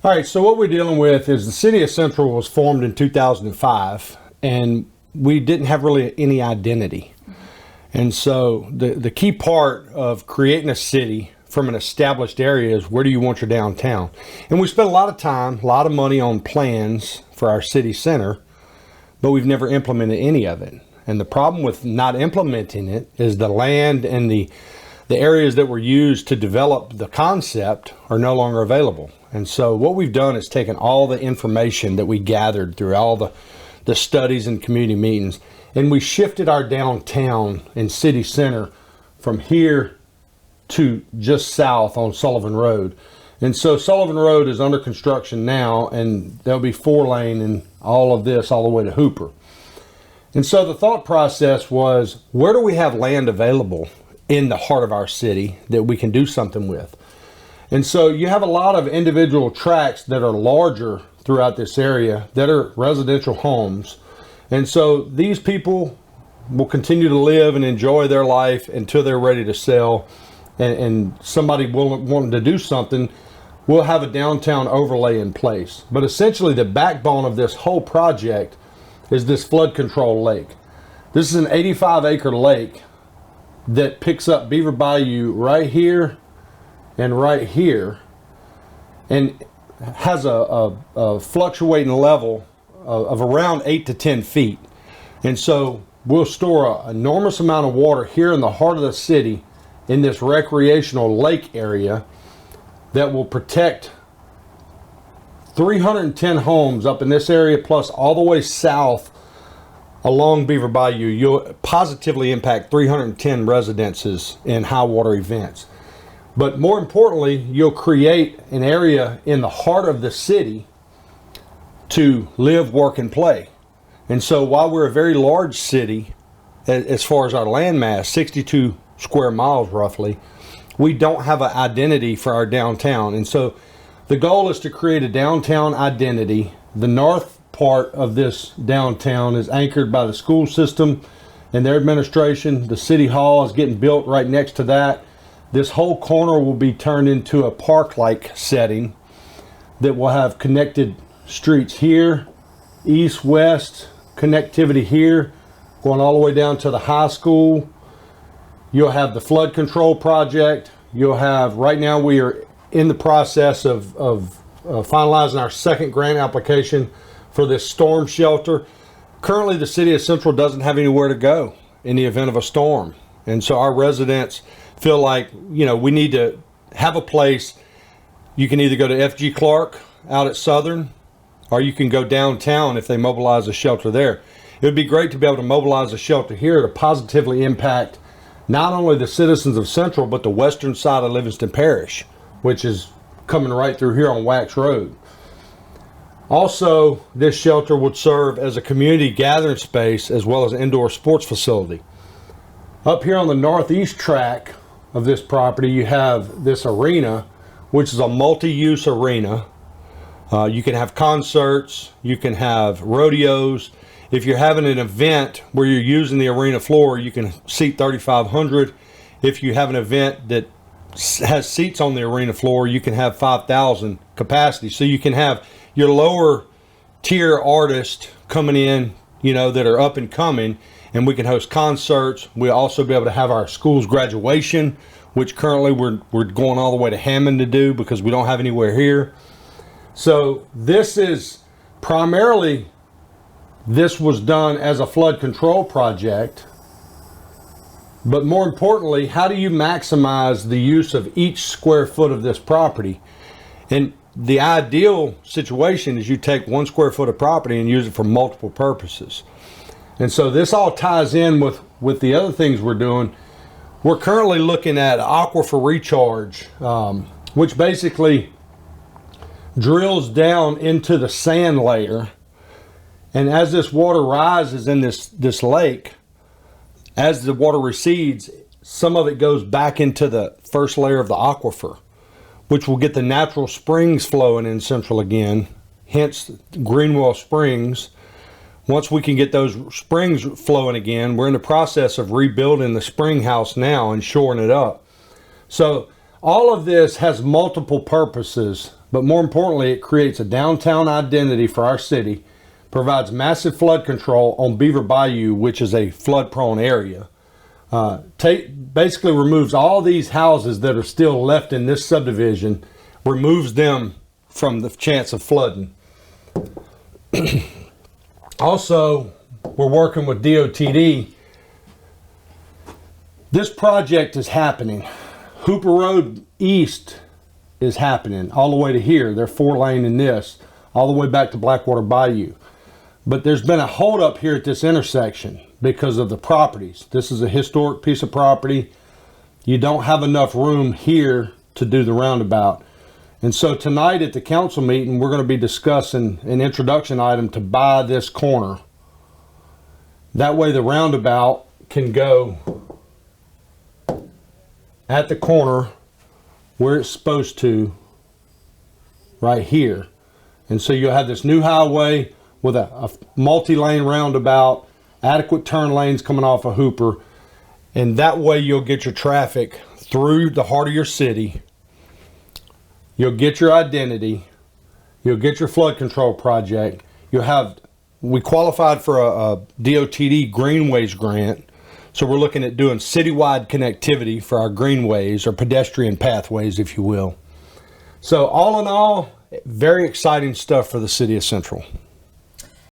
All right, so what we're dealing with is the City of Central was formed in 2005, and we didn't have really any identity. And so the key part of creating a city from an established area is, where do you want your downtown? And we spent a lot of time, a lot of money on plans for our city center, but we've never implemented any of it. And the problem with not implementing it is the land and the areas that were used to develop the concept are no longer available. And so what we've done is taken all the information that we gathered through all the studies and community meetings, and we shifted our downtown and city center from here to just south on Sullivan Road. And so Sullivan Road is under construction now, and there'll be 4-lane and all of this all the way to Hooper. And so the thought process was, where do we have land available in the heart of our city that we can do something with? And so you have a lot of individual tracts that are larger throughout this area that are residential homes. And so these people will continue to live and enjoy their life until they're ready to sell. And somebody wanting to do something, we'll have a downtown overlay in place. But essentially the backbone of this whole project is this flood control lake. This is an 85-acre lake that picks up Beaver Bayou right here and right here, and has a fluctuating level of around 8 to 10 feet. And so we'll store an enormous amount of water here in the heart of the city in this recreational lake area that will protect 310 homes up in this area, plus all the way south along Beaver Bayou. You'll positively impact 310 residences in high water events. But more importantly, you'll create an area in the heart of the city to live, work, and play. And so while we're a very large city, as far as our land mass, 62 square miles roughly, we don't have an identity for our downtown. And so the goal is to create a downtown identity. The north part of this downtown is anchored by the school system and their administration. The city hall is getting built right next to that. This whole corner will be turned into a park-like setting that will have connected streets here, east, west, connectivity here, going all the way down to the high school. You'll have the flood control project. You'll have, right now we are in the process of finalizing our second grant application for this storm shelter. Currently, the City of Central doesn't have anywhere to go in the event of a storm. And so our residents feel like, we need to have a place. You can either go to F.G. Clark out at Southern, or you can go downtown if they mobilize a shelter there. It would be great to be able to mobilize a shelter here to positively impact not only the citizens of Central, but the western side of Livingston Parish, which is coming right through here on Wax Road. Also, this shelter would serve as a community gathering space as well as an indoor sports facility. Up here on the northeast track of this property, you have this arena, which is a multi-use arena. You can have concerts, you can have rodeos. If you're having an event where you're using the arena floor, you can seat 3,500. If you have an event that has seats on the arena floor, you can have 5,000 capacity. So you can have your lower tier artists coming in, that are up and coming, and we can host concerts. We'll also be able to have our school's graduation, which currently we're going all the way to Hammond to do because we don't have anywhere here. So this was done as a flood control project. But more importantly, how do you maximize the use of each square foot of this property? And the ideal situation is you take 1 square foot of property and use it for multiple purposes. And so this all ties in with the other things we're doing. We're currently looking at aquifer recharge, which basically drills down into the sand layer. And as this water rises in this lake, as the water recedes, some of it goes back into the first layer of the aquifer, which will get the natural springs flowing in Central again, hence Greenwell Springs. Once we can get those springs flowing again, we're in the process of rebuilding the spring house now and shoring it up. So all of this has multiple purposes but more importantly, it creates a downtown identity for our city, provides massive flood control on Beaver Bayou, which is a flood-prone area. Basically removes all these houses that are still left in this subdivision, removes them from the chance of flooding. Also, we're working with DOTD. This project is happening. Hooper Road East is happening all the way to here. They're 4-lane in this, all the way back to Blackwater Bayou. But there's been a holdup here at this intersection because of the properties. This is a historic piece of property. You don't have enough room here to do the roundabout. And so tonight at the council meeting, we're going to be discussing an introduction item to buy this corner. That way the roundabout can go at the corner where it's supposed to, right here. And so you'll have this new highway with a multi-lane roundabout, adequate turn lanes coming off of Hooper, and that way you'll get your traffic through the heart of your city. You'll get your identity. You'll get your flood control project. We qualified for a DOTD Greenways grant, so we're looking at doing citywide connectivity for our greenways, or pedestrian pathways, if you will. So all in all, very exciting stuff for the city of Central.